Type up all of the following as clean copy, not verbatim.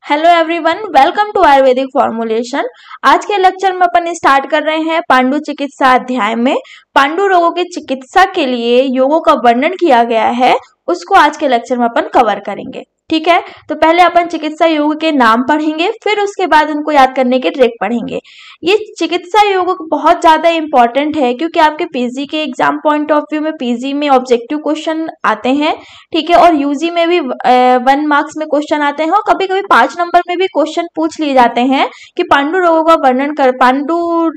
Hello everyone, welcome to Ayurvedic formulation. आज के lecture में अपन स्टार्ट कर रहे हैं पांडु चिकित्सा अध्याय में पांडु रोगों की चिकित्सा के लिए योगों का वर्णन किया गया है, उसको आज के लेक्चर में अपन कवर करेंगे। ठीक है, तो पहले अपन चिकित्सा योग के नाम पढ़ेंगे, फिर उसके बाद उनको याद करने के ट्रिक पढ़ेंगे। ये चिकित्सा योग बहुत ज्यादा इंपॉर्टेंट है क्योंकि आपके पीजी के एग्जाम पॉइंट ऑफ व्यू में पीजी में ऑब्जेक्टिव क्वेश्चन आते हैं, ठीक है, और यूजी में भी 1 मार्क्स में क्वेश्चन आते हैं और कभी कभी 5 नंबर में भी क्वेश्चन पूछ लिए जाते हैं कि पांडु रोगों का वर्णन कर पांडु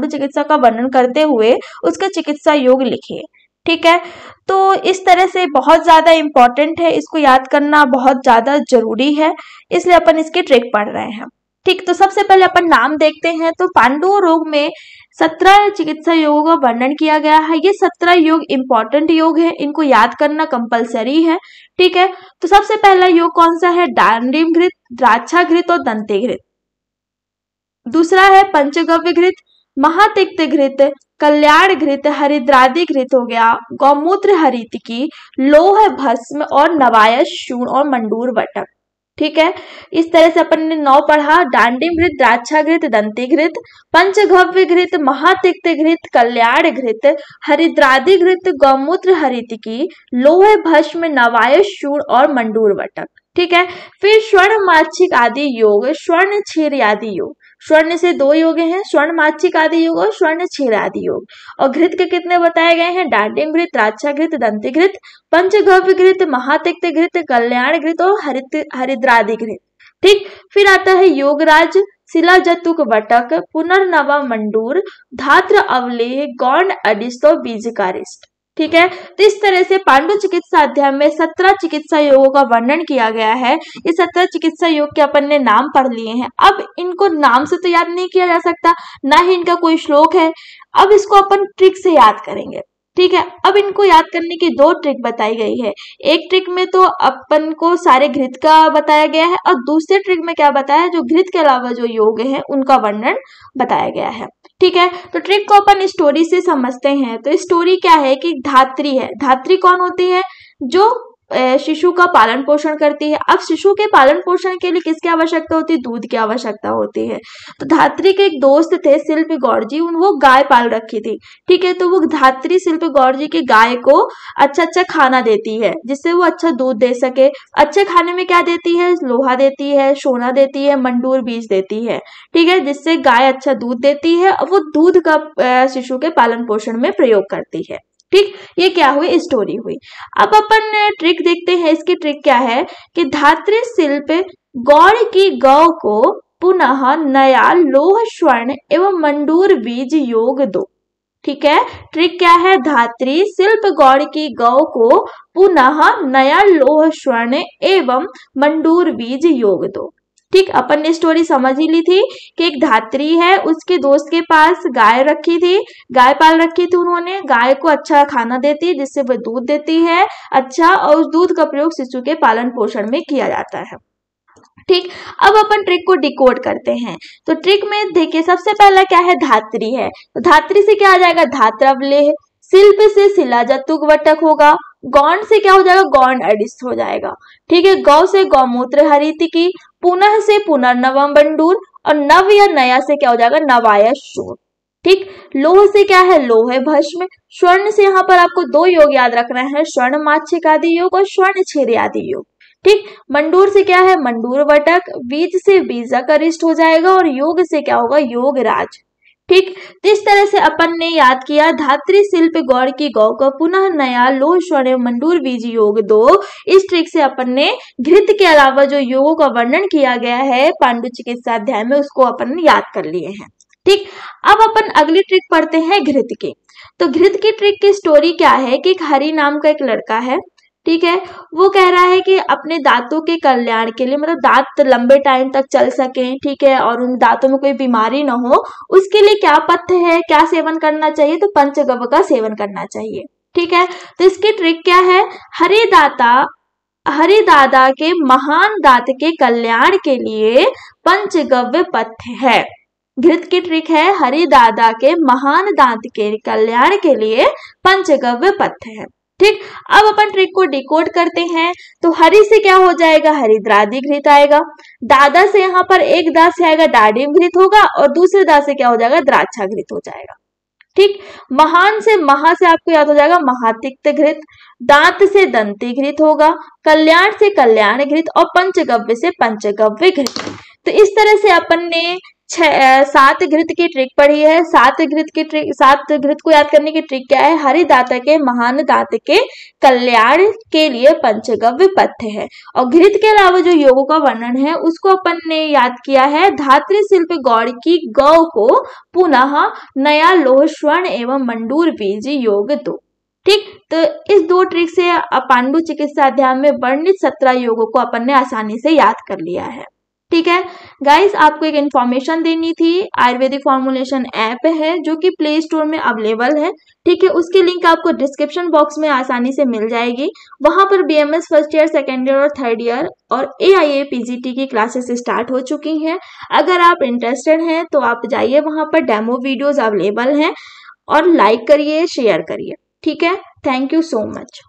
चिकित्सा का वर्णन करते हुए उसका चिकित्सा योग लिखिए। ठीक है, तो इस तरह से बहुत ज्यादा इंपॉर्टेंट है, इसको याद करना बहुत ज्यादा जरूरी है, इसलिए अपन इसके ट्रिक पढ़ रहे हैं। ठीक, तो सबसे पहले अपन नाम देखते हैं। तो पांडु रोग में 17 चिकित्सा योगों का वर्णन किया गया है। ये 17 योग इंपॉर्टेंट योग है, इनको याद करना कंपलसरी है। ठीक है, तो सबसे पहला योग कौन सा है? डांडिम घृत, द्राक्षा घृत और दंते घृत। दूसरा है पंचगव्य घृत, महातिक्त घृत, कल्याण घृत, हरिद्रादि घृत हो गया, गौमूत्र हरितिकी, लोह भस्म और नवायश शूण और मंडूर वटक। ठीक है, इस तरह से अपन ने 9 पढ़ा। डांडिम घृत, द्राक्षा घृत, दंती घृत, पंचगव्य घृत, महातिक्त घृत, कल्याण घृत, हरिद्रादि घृत, गौमूत्र हरितिकी, लोह भस्म, नवायश शूण और मंडूर वटक। ठीक है, फिर स्वर्ण माच्छिक आदि योग, स्वर्ण क्षीर आदि योग। स्वर्ण से 2 योग हैं, स्वर्ण माच्छिक आदि योग और स्वर्ण क्षीर आदि योग। और घृत के कितने बताए गए हैं? डांडिम घृत, द्राक्षा घृत, दंती घृत, पंचगव्य घृत, महातिक्त घृत, कल्याण घृत और हरिद्रादि घृत। ठीक, फिर आता है योगराज, शिलाजतुक वटक, पुनर्नवा मंडूर, धात्र अवलेह, गौण अडिस्त और बीजकारिष्ट। ठीक है, तो इस तरह से पांडु चिकित्सा अध्याय में 17 चिकित्सा योगों का वर्णन किया गया है। ये 17 चिकित्सा योग के अपन ने नाम पढ़ लिए हैं। अब इनको नाम से तो याद नहीं किया जा सकता, ना ही इनका कोई श्लोक है। अब इसको अपन ट्रिक से याद करेंगे। ठीक है, अब इनको याद करने की 2 ट्रिक बताई गई है। एक ट्रिक में तो अपन को सारे घृत का बताया गया है और दूसरे ट्रिक में क्या बताया है? जो घृत के अलावा जो योग है उनका वर्णन बताया गया है। ठीक है, तो ट्रिक को अपन स्टोरी से समझते हैं। तो स्टोरी क्या है कि धात्री है। धात्री कौन होती है? जो शिशु का पालन पोषण करती है। अब शिशु के पालन पोषण के लिए किसकी आवश्यकता होती है? दूध की आवश्यकता होती है। तो धात्री के एक दोस्त थे शिल्प गौर जी, वो गाय पाल रखी थी। ठीक है, तो वो धात्री शिल्प गौर जी की गाय को अच्छा अच्छा खाना देती है जिससे वो अच्छा दूध दे सके। अच्छे खाने में क्या देती है? लोहा देती है, सोना देती है, मंडूर बीज देती है। ठीक है, जिससे गाय अच्छा दूध देती है और वो दूध का शिशु के पालन पोषण में प्रयोग करती है। ठीक, ये क्या हुई? स्टोरी हुई। अब अपन ट्रिक देखते हैं। इसकी ट्रिक क्या है कि धात्री शिल्प गौड़ की गौ को पुनः नया लोह स्वर्ण एवं मंडूर बीज योग दो। ठीक है, ट्रिक क्या है? धात्री शिल्प गौड़ की गौ को पुनः नया लोह स्वर्ण एवं मंडूर बीज योग दो। ठीक, अपन ने स्टोरी समझ ही ली थी कि एक धात्री है, उसके दोस्त के पास गाय रखी थी, गाय पाल रखी थी उन्होंने। गाय को अच्छा खाना देती है जिससे वह दूध देती है अच्छा, और उस दूध का प्रयोग शिशु के पालन पोषण में किया जाता है। ठीक, अब अपन ट्रिक को डिकोड करते हैं। तो ट्रिक में देखिए, सबसे पहला क्या है? धात्री है। तो धात्री से क्या आ जाएगा? धात्रवलेह। शिल्प से शिलाजतुक वटक होगा। गौण से क्या हो जाएगा? गौण अडिस्त हो जाएगा। ठीक है, गौ से गौमूत्र हरितिकी, पुनः से पुनर्नवा मंडूर और नव या नया से क्या हो जाएगा? नवायश शूण। ठीक, लोह से क्या है? लोहे भस्म। स्वर्ण से यहाँ पर आपको 2 योग याद रखना है, स्वर्ण माच्छिक आदि योग और स्वर्ण क्षीर आदि योग। ठीक, मंडूर से क्या है? मंडूर वटक। बीज से बीजाकरिष्ट हो जाएगा और योग से क्या होगा? योगराज। ठीक, इस तरह से अपन ने याद किया धात्री शिल्प गौड़ की गौ को पुनः नया लोह स्वर्ण मंडूर बीज योग दो। इस ट्रिक से अपन ने घृत के अलावा जो योगों का वर्णन किया गया है पांडु चिकित्सा अध्याय में उसको अपन ने याद कर लिए हैं। ठीक, अब अपन अगली ट्रिक पढ़ते हैं घृत की। तो घृत की ट्रिक की स्टोरी क्या है कि एक हरि नाम का एक लड़का है। ठीक है, वो कह रहा है कि अपने दांतों के कल्याण के लिए, मतलब दांत लंबे टाइम तक चल सके, ठीक है, और उन दांतों में कोई बीमारी ना हो, उसके लिए क्या पथ्य है, क्या सेवन करना चाहिए? तो पंचगव्य का सेवन करना चाहिए। ठीक है, तो इसकी ट्रिक क्या है? हरिदादा के महान दांत के कल्याण के लिए पंचगव्य पथ्य है। घृत की ट्रिक है हरिदादा के महान दांत के कल्याण के लिए पंचगव्य पथ्य है। ठीक, अब अपन ट्रिक को डिकोड करते हैं। तो हरि से क्या हो जाएगा, हरिद्रादि घृत आएगा। दादा से यहाँ पर एक दा से आएगा डाडिम घृत होगा और दूसरे दा से क्या हो जाएगा, द्राक्षा घृत हो जाएगा। ठीक, महान से महा से आपको याद हो जाएगा महातिक्त घृत। दांत से दंती घृत होगा। कल्याण से कल्याण घृत और पंचगव्य से पंचगव्य घृत। तो इस तरह से अपन ने 7 घृत की ट्रिक पढ़ी है। 7 घृत को याद करने की ट्रिक क्या है, हरि दाता के महान दात के कल्याण के लिए पंचगव्य पथ्य है। और घृत के अलावा जो योगों का वर्णन है उसको अपन ने याद किया है, धात्री शिल्प गौड़ की गौ को पुनः नया लोह स्वर्ण एवं मंडूर बीज योग 2। ठीक, तो इस 2 ट्रिक से पांडु चिकित्सा अध्याय में वर्णित 17 योगों को अपन ने आसानी से याद कर लिया है। ठीक है गाइस, आपको एक इन्फॉर्मेशन देनी थी। आयुर्वेदिक फॉर्मुलेशन ऐप है जो कि प्ले स्टोर में अवेलेबल है। ठीक है, उसकी लिंक आपको डिस्क्रिप्शन बॉक्स में आसानी से मिल जाएगी। वहां पर BMS first year, second year और थर्ड ईयर और AIA PGT की क्लासेस स्टार्ट हो चुकी हैं। अगर आप इंटरेस्टेड हैं तो आप जाइए, वहां पर डेमो वीडियोज अवेलेबल हैं और लाइक करिए, शेयर करिए। ठीक है, थैंक यू सो मच।